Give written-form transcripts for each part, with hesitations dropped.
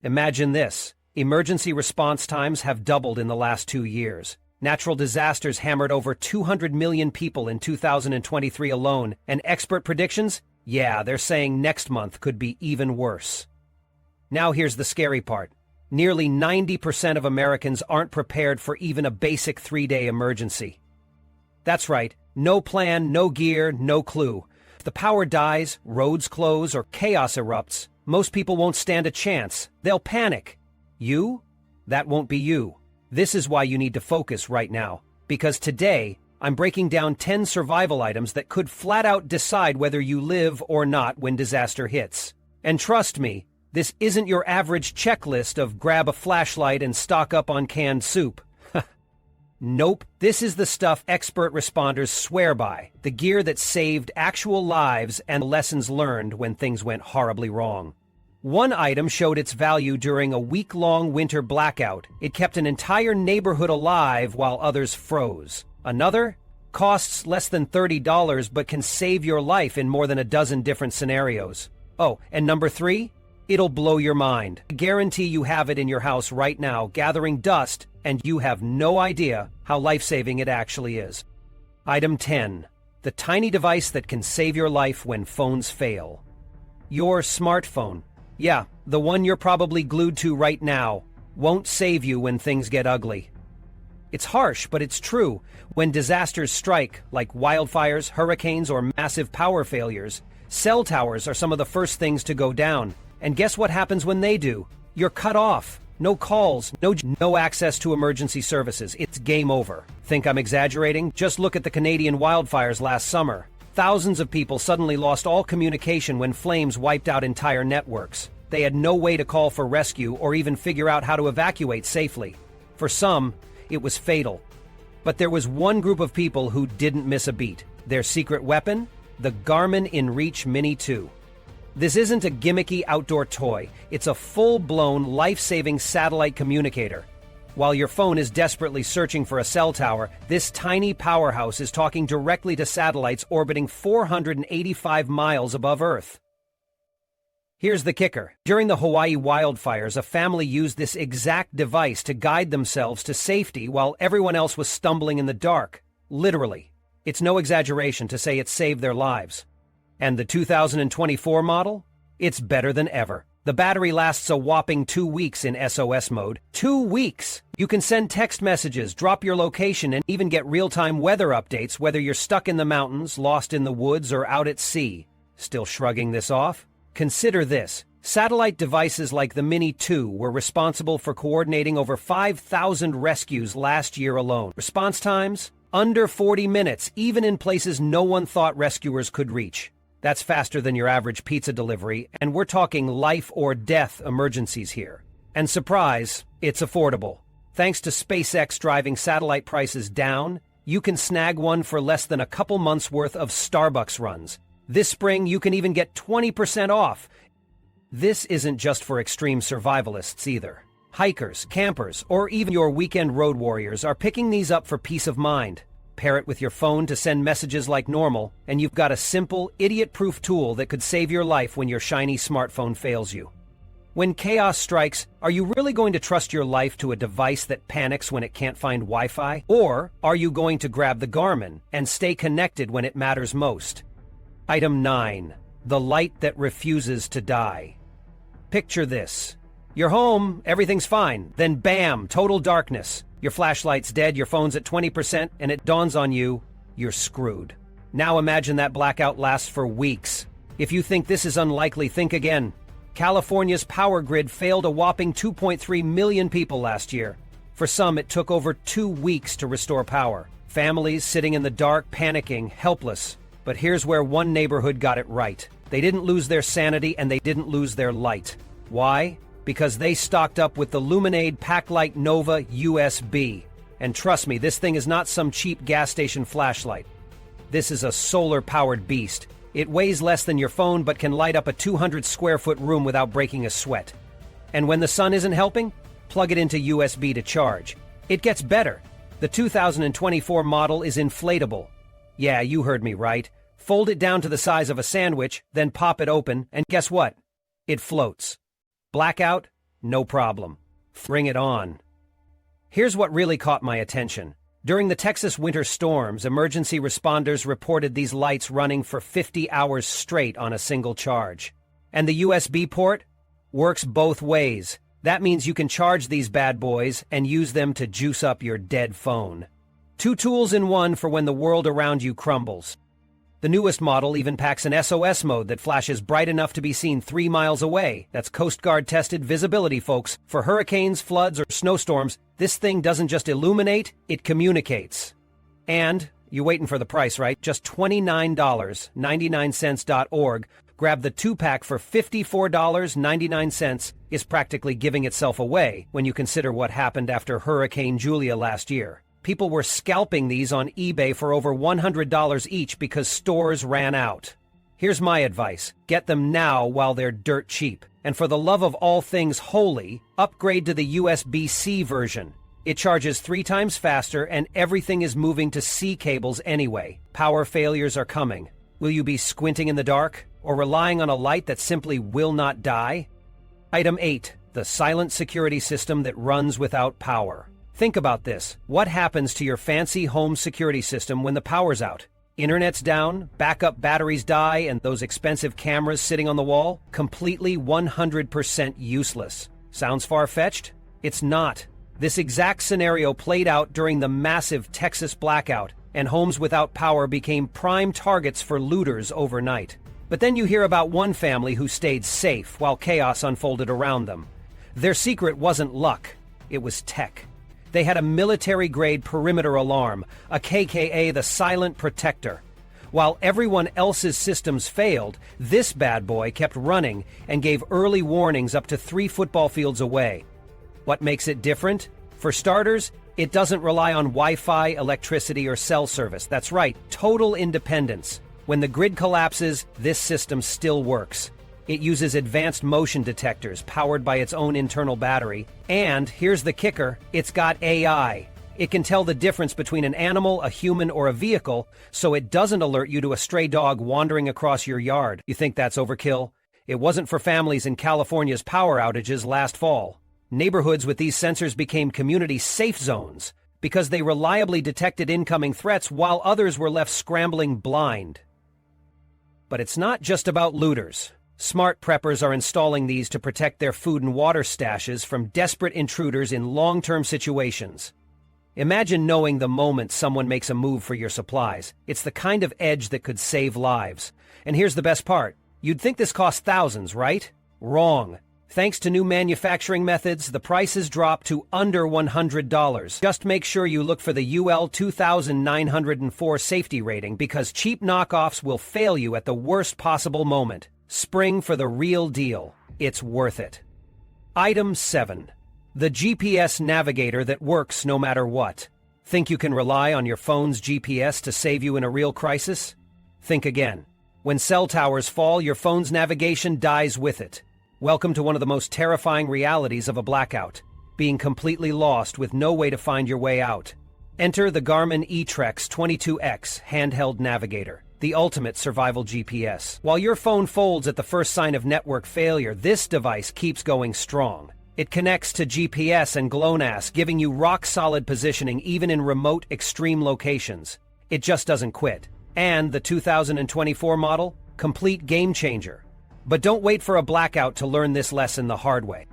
Imagine this. Emergency response times have doubled in the last 2 years. Natural disasters hammered over 200 million people in 2023 alone, and expert predictions? Yeah, they're saying next month could be even worse. Now here's the scary part. Nearly 90% of Americans aren't prepared for even a basic 3-day emergency. That's right, no plan, no gear, no clue. If the power dies, roads close, or chaos erupts, most people won't stand a chance. They'll panic. You? That won't be you. This is why you need to focus right now. Because today, I'm breaking down 10 survival items that could flat out decide whether you live or not when disaster hits. And trust me, this isn't your average checklist of grab a flashlight and stock up on canned soup. Nope, this is the stuff expert responders swear by, the gear that saved actual lives and lessons learned when things went horribly wrong. One item showed its value during a week-long winter blackout. It kept an entire neighborhood alive while others froze. Another costs less than $30 but can save your life in more than a dozen different scenarios. Oh, and number 3? It'll blow your mind. I guarantee you have it in your house right now, gathering dust, and you have no idea how life-saving it actually is. Item 10. The tiny device that can save your life when phones fail. Your smartphone. Yeah, the one you're probably glued to right now, won't save you when things get ugly. It's harsh, but it's true. When disasters strike, like wildfires, hurricanes, or massive power failures, cell towers are some of the first things to go down. And guess what happens when they do? You're cut off. No calls, no access to emergency services. It's game over. Think I'm exaggerating? Just look at the Canadian wildfires last summer. Thousands of people suddenly lost all communication when flames wiped out entire networks. They had no way to call for rescue or even figure out how to evacuate safely. For some, it was fatal. But there was one group of people who didn't miss a beat. Their secret weapon? The Garmin InReach Mini 2. This isn't a gimmicky outdoor toy. It's a full-blown, life-saving satellite communicator. While your phone is desperately searching for a cell tower, this tiny powerhouse is talking directly to satellites orbiting 485 miles above Earth. Here's the kicker. During the Hawaii wildfires, a family used this exact device to guide themselves to safety while everyone else was stumbling in the dark. Literally. It's no exaggeration to say it saved their lives. And the 2024 model? It's better than ever. The battery lasts a whopping 2 weeks in SOS mode. 2 weeks! You can send text messages, drop your location, and even get real-time weather updates whether you're stuck in the mountains, lost in the woods, or out at sea. Still shrugging this off? Consider this. Satellite devices like the Mini 2 were responsible for coordinating over 5,000 rescues last year alone. Response times? Under 40 minutes, even in places no one thought rescuers could reach. That's faster than your average pizza delivery, and we're talking life or death emergencies here. And surprise, it's affordable. Thanks to SpaceX driving satellite prices down, you can snag one for less than a couple months' worth of Starbucks runs. This spring, you can even get 20% off. This isn't just for extreme survivalists either. Hikers, campers, or even your weekend road warriors are picking these up for peace of mind. Pair it with your phone to send messages like normal, and you've got a simple, idiot-proof tool that could save your life when your shiny smartphone fails you. When chaos strikes, are you really going to trust your life to a device that panics when it can't find Wi-Fi? Or are you going to grab the Garmin and stay connected when it matters most? Item 9. The light that refuses to die. Picture this. You're home, everything's fine, then bam, total darkness. Your flashlight's dead, your phone's at 20%, and it dawns on you, you're screwed. Now imagine that blackout lasts for weeks. If you think this is unlikely, think again. California's power grid failed a whopping 2.3 million people last year. For some, it took over 2 weeks to restore power. Families sitting in the dark, panicking, helpless. But here's where one neighborhood got it right. They didn't lose their sanity and they didn't lose their light. Why? Because they stocked up with the Luminade Packlight Nova USB. And trust me, this thing is not some cheap gas station flashlight. This is a solar-powered beast. It weighs less than your phone but can light up a 200-square-foot room without breaking a sweat. And when the sun isn't helping, plug it into USB to charge. It gets better. The 2024 model is inflatable. Yeah, you heard me right. Fold it down to the size of a sandwich, then pop it open, and guess what? It floats. Blackout? No problem. Bring it on. Here's what really caught my attention. During the Texas winter storms, emergency responders reported these lights running for 50 hours straight on a single charge. And the USB port works both ways. That means you can charge these bad boys and use them to juice up your dead phone. 2 tools in one for when the world around you crumbles. The newest model even packs an SOS mode that flashes bright enough to be seen 3 miles away. That's Coast Guard tested visibility, folks. For hurricanes, floods, or snowstorms, this thing doesn't just illuminate, it communicates. And you're waiting for the price, right? Just $29.99.org. Grab the 2-pack for $54.99 is practically giving itself away when you consider what happened after Hurricane Julia last year. People were scalping these on eBay for over $100 each because stores ran out. Here's my advice. Get them now while they're dirt cheap. And for the love of all things holy, upgrade to the USB-C version. It charges 3 times faster and everything is moving to C cables anyway. Power failures are coming. Will you be squinting in the dark or relying on a light that simply will not die? Item 8. The silent security system that runs without power. Think about this. What happens to your fancy home security system when the power's out? Internet's down, backup batteries die, and those expensive cameras sitting on the wall? Completely 100% useless. Sounds far-fetched? It's not. This exact scenario played out during the massive Texas blackout, and homes without power became prime targets for looters overnight. But then you hear about one family who stayed safe while chaos unfolded around them. Their secret wasn't luck, it was tech. They had a military-grade perimeter alarm, aka the Silent Protector. While everyone else's systems failed, this bad boy kept running and gave early warnings up to 3 football fields away. What makes it different? For starters, it doesn't rely on Wi-Fi, electricity, or cell service. That's right, total independence. When the grid collapses, this system still works. It uses advanced motion detectors powered by its own internal battery. And here's the kicker, it's got AI. It can tell the difference between an animal, a human, or a vehicle, so it doesn't alert you to a stray dog wandering across your yard. You think that's overkill? It wasn't for families in California's power outages last fall. Neighborhoods with these sensors became community safe zones because they reliably detected incoming threats while others were left scrambling blind. But it's not just about looters. Smart preppers are installing these to protect their food and water stashes from desperate intruders in long-term situations. Imagine knowing the moment someone makes a move for your supplies. It's the kind of edge that could save lives. And here's the best part. You'd think this cost thousands, right? Wrong. Thanks to new manufacturing methods, the prices drop to under $100. Just make sure you look for the UL 2904 safety rating because cheap knockoffs will fail you at the worst possible moment. Spring for the real deal. It's worth it. Item 7. The GPS navigator that works no matter what. Think you can rely on your phone's GPS to save you in a real crisis? Think again. When cell towers fall, your phone's navigation dies with it. Welcome to one of the most terrifying realities of a blackout. Being completely lost with no way to find your way out. Enter the Garmin eTrex 22X handheld navigator. The ultimate survival GPS. While your phone folds at the first sign of network failure, this device keeps going strong. It connects to GPS and GLONASS, giving you rock-solid positioning even in remote, extreme locations. It just doesn't quit. And the 2024 model? Complete game changer. But don't wait for a blackout to learn this lesson the hard way.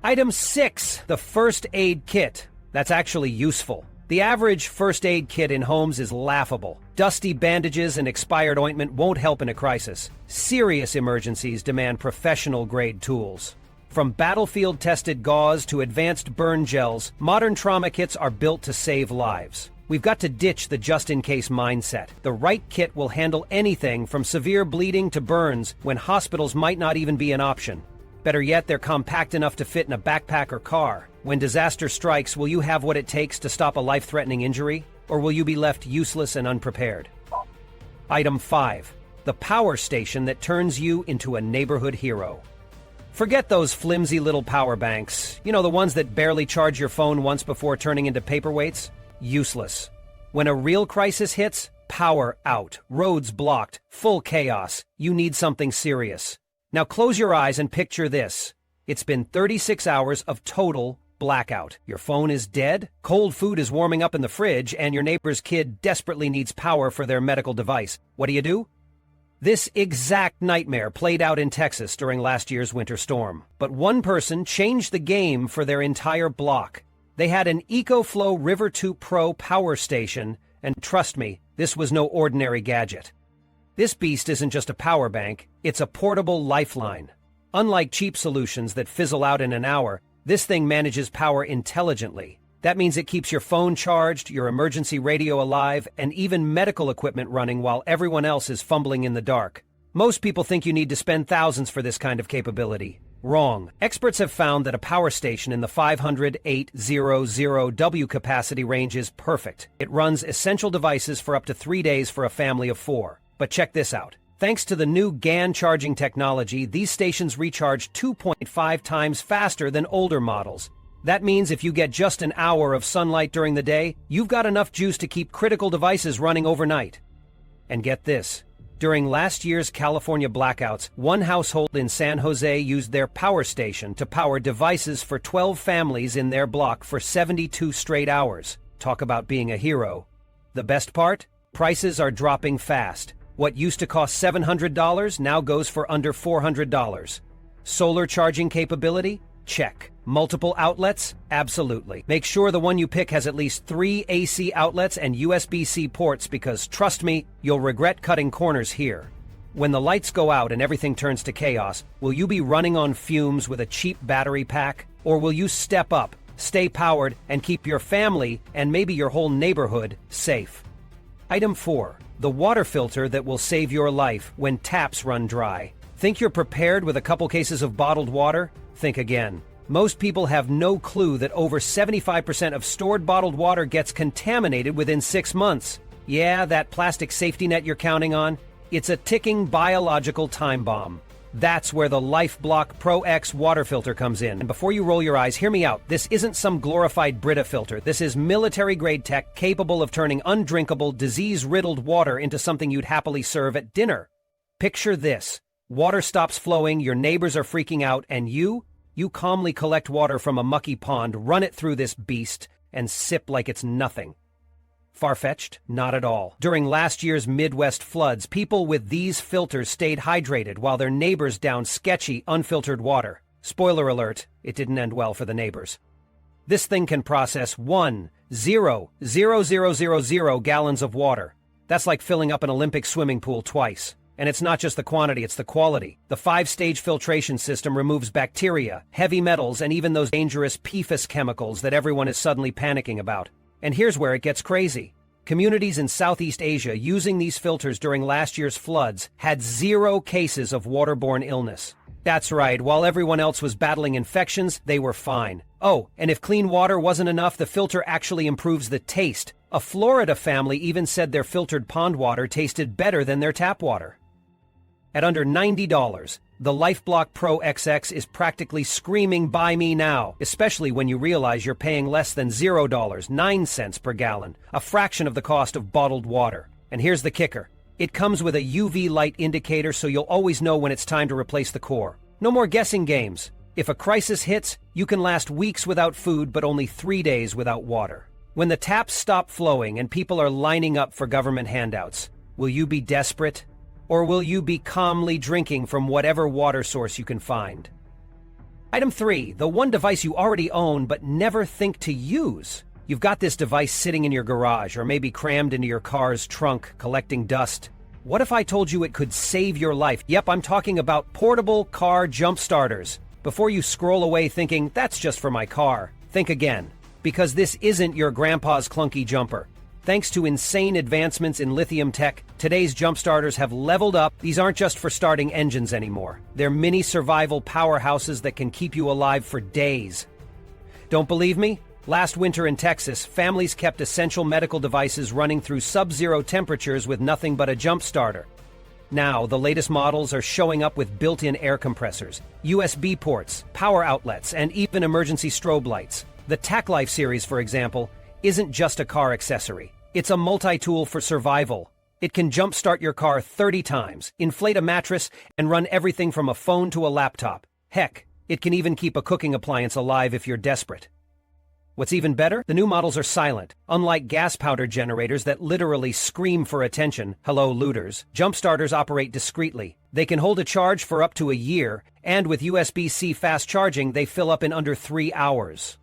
Item 6. The first aid kit. That's actually useful. The average first aid kit in homes is laughable. Dusty bandages and expired ointment won't help in a crisis. Serious emergencies demand professional-grade tools. From battlefield-tested gauze to advanced burn gels, modern trauma kits are built to save lives. We've got to ditch the just-in-case mindset. The right kit will handle anything from severe bleeding to burns when hospitals might not even be an option. Better yet, they're compact enough to fit in a backpack or car. When disaster strikes, will you have what it takes to stop a life-threatening injury? Or will you be left useless and unprepared? Item 5. The power station that turns you into a neighborhood hero. Forget those flimsy little power banks. You know, the ones that barely charge your phone once before turning into paperweights? Useless. When a real crisis hits, power out, roads blocked, full chaos. You need something serious. Now close your eyes and picture this. It's been 36 hours of total blackout. Your phone is dead, cold food is warming up in the fridge, and your neighbor's kid desperately needs power for their medical device. What do? This exact nightmare played out in Texas during last year's winter storm. But one person changed the game for their entire block. They had an EcoFlow River 2 Pro power station, and trust me, this was no ordinary gadget. This beast isn't just a power bank, it's a portable lifeline. Unlike cheap solutions that fizzle out in an hour, this thing manages power intelligently. That means it keeps your phone charged, your emergency radio alive, and even medical equipment running while everyone else is fumbling in the dark. Most people think you need to spend thousands for this kind of capability. Wrong. Experts have found that a power station in the 500-800W capacity range is perfect. It runs essential devices for up to 3 days for a family of 4. But check this out. Thanks to the new GaN charging technology, these stations recharge 2.5 times faster than older models. That means if you get just an hour of sunlight during the day, you've got enough juice to keep critical devices running overnight. And get this. During last year's California blackouts, one household in San Jose used their power station to power devices for 12 families in their block for 72 straight hours. Talk about being a hero. The best part? Prices are dropping fast. What used to cost $700 now goes for under $400. Solar charging capability? Check. Multiple outlets? Absolutely. Make sure the one you pick has at least 3 AC outlets and USB-C ports because, trust me, you'll regret cutting corners here. When the lights go out and everything turns to chaos, will you be running on fumes with a cheap battery pack? Or will you step up, stay powered, and keep your family and maybe your whole neighborhood safe? Item 4. The water filter that will save your life when taps run dry. Think you're prepared with a couple cases of bottled water? Think again. Most people have no clue that over 75% of stored bottled water gets contaminated within 6 months. Yeah, that plastic safety net you're counting on? It's a ticking biological time bomb. That's where the LifeBlock Pro X water filter comes in. And before you roll your eyes, hear me out. This isn't some glorified Brita filter. This is military-grade tech capable of turning undrinkable, disease-riddled water into something you'd happily serve at dinner. Picture this. Water stops flowing, your neighbors are freaking out, and you calmly collect water from a mucky pond, run it through this beast, and sip like it's nothing. Far-fetched? Not at all. During last year's Midwest floods, people with these filters stayed hydrated while their neighbors downed sketchy, unfiltered water. Spoiler alert, it didn't end well for the neighbors. This thing can process 1,000,000 gallons of water. That's like filling up an Olympic swimming pool twice. And it's not just the quantity, it's the quality. The 5-stage filtration system removes bacteria, heavy metals, and even those dangerous PFAS chemicals that everyone is suddenly panicking about. And here's where it gets crazy. Communities in Southeast Asia using these filters during last year's floods had 0 cases of waterborne illness. That's right, while everyone else was battling infections, they were fine. Oh, and if clean water wasn't enough, the filter actually improves the taste. A Florida family even said their filtered pond water tasted better than their tap water. At under $90, the LifeBlock Pro XX is practically screaming "Buy me now," especially when you realize you're paying less than $0.09 per gallon, a fraction of the cost of bottled water. And here's the kicker. It comes with a UV light indicator so you'll always know when it's time to replace the core. No more guessing games. If a crisis hits, you can last weeks without food but only 3 days without water. When the taps stop flowing and people are lining up for government handouts, will you be desperate? Or will you be calmly drinking from whatever water source you can find? Item 3, the one device you already own but never think to use. You've got this device sitting in your garage or maybe crammed into your car's trunk collecting dust. What if I told you it could save your life? Yep, I'm talking about portable car jump starters. Before you scroll away thinking, that's just for my car, think again. Because this isn't your grandpa's clunky jumper. Thanks to insane advancements in lithium tech, today's jump starters have leveled up. These aren't just for starting engines anymore. They're mini survival powerhouses that can keep you alive for days. Don't believe me? Last winter in Texas, families kept essential medical devices running through sub-zero temperatures with nothing but a jump starter. Now, the latest models are showing up with built-in air compressors, USB ports, power outlets, and even emergency strobe lights. The TacLife series, for example, isn't just a car accessory. It's a multi-tool for survival. It can jumpstart your car 30 times, inflate a mattress, and run everything from a phone to a laptop. Heck, It can even keep a cooking appliance alive if you're desperate. What's even better? The new models are silent. Unlike gas powder generators that literally scream for attention, hello looters, jump starters operate discreetly. They can hold a charge for up to a year, and with USB-C fast charging, they fill up in under 3 hours.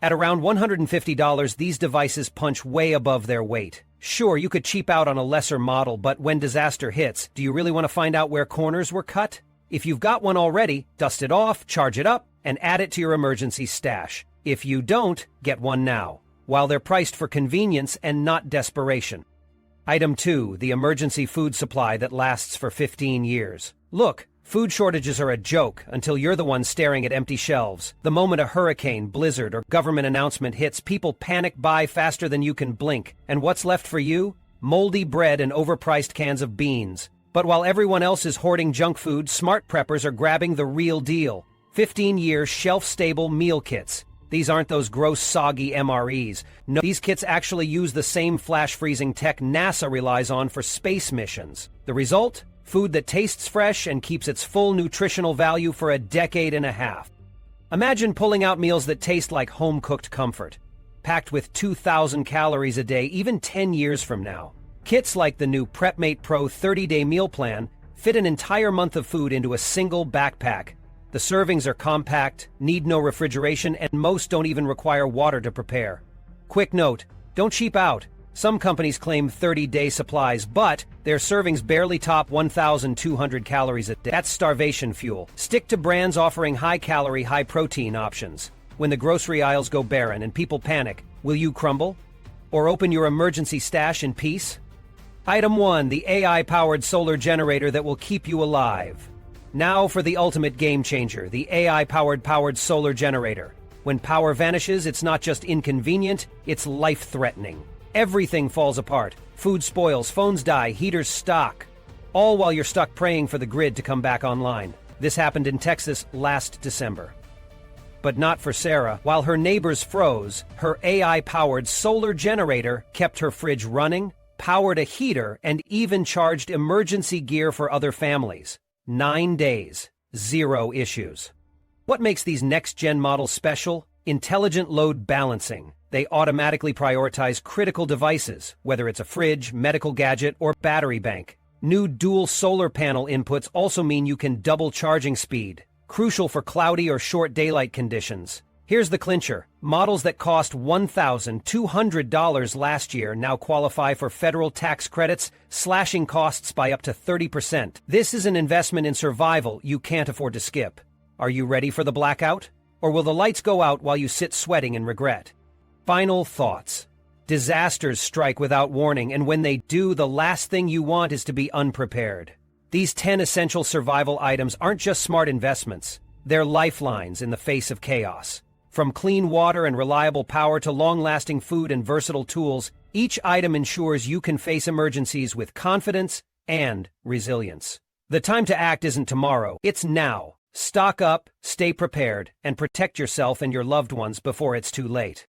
At around $150, these devices punch way above their weight. Sure, you could cheap out on a lesser model, but when disaster hits, do you really want to find out where corners were cut? If you've got one already, dust it off, charge it up, and add it to your emergency stash. If you don't, get one now, while they're priced for convenience and not desperation. Item 2, the emergency food supply that lasts for 15 years. Look, food shortages are a joke until you're the one staring at empty shelves. The moment a hurricane, blizzard, or government announcement hits, people panic buy faster than you can blink. And what's left for you? Moldy bread and overpriced cans of beans. But while everyone else is hoarding junk food, smart preppers are grabbing the real deal. 15-year shelf-stable meal kits. These aren't those gross, soggy MREs. No, these kits actually use the same flash-freezing tech NASA relies on for space missions. The result? Food that tastes fresh and keeps its full nutritional value for a decade and a half. Imagine pulling out meals that taste like home-cooked comfort, packed with 2,000 calories a day, even 10 years from now. Kits like the new PrepMate Pro 30-day meal plan fit an entire month of food into a single backpack. The servings are compact, need no refrigeration, and most don't even require water to prepare. Quick note, don't cheap out. Some companies claim 30-day supplies, but their servings barely top 1,200 calories a day. That's starvation fuel. Stick to brands offering high-calorie, high-protein options. When the grocery aisles go barren and people panic, will you crumble? Or open your emergency stash in peace? Item 1, the AI-powered solar generator that will keep you alive. Now for the ultimate game changer, the AI-powered solar generator. When power vanishes, it's not just inconvenient, it's life-threatening. Everything falls apart. Food spoils, phones die, heaters stock. All while you're stuck praying for the grid to come back online. This happened in Texas last December. But not for Sarah. While her neighbors froze, her AI-powered solar generator kept her fridge running, powered a heater, and even charged emergency gear for other families. 9 days, 0 issues. What makes these next-gen models special? Intelligent load balancing. They automatically prioritize critical devices, whether it's a fridge, medical gadget, or battery bank. New dual solar panel inputs also mean you can double charging speed, crucial for cloudy or short daylight conditions. Here's the clincher. Models that cost $1,200 last year now qualify for federal tax credits, slashing costs by up to 30%. This is an investment in survival you can't afford to skip. Are you ready for the blackout? Or will the lights go out while you sit sweating in regret? Final thoughts. Disasters strike without warning, and when they do, the last thing you want is to be unprepared. These 10 essential survival items aren't just smart investments. They're lifelines in the face of chaos. From clean water and reliable power to long-lasting food and versatile tools, each item ensures you can face emergencies with confidence and resilience. The time to act isn't tomorrow, it's now. Stock up, stay prepared, and protect yourself and your loved ones before it's too late.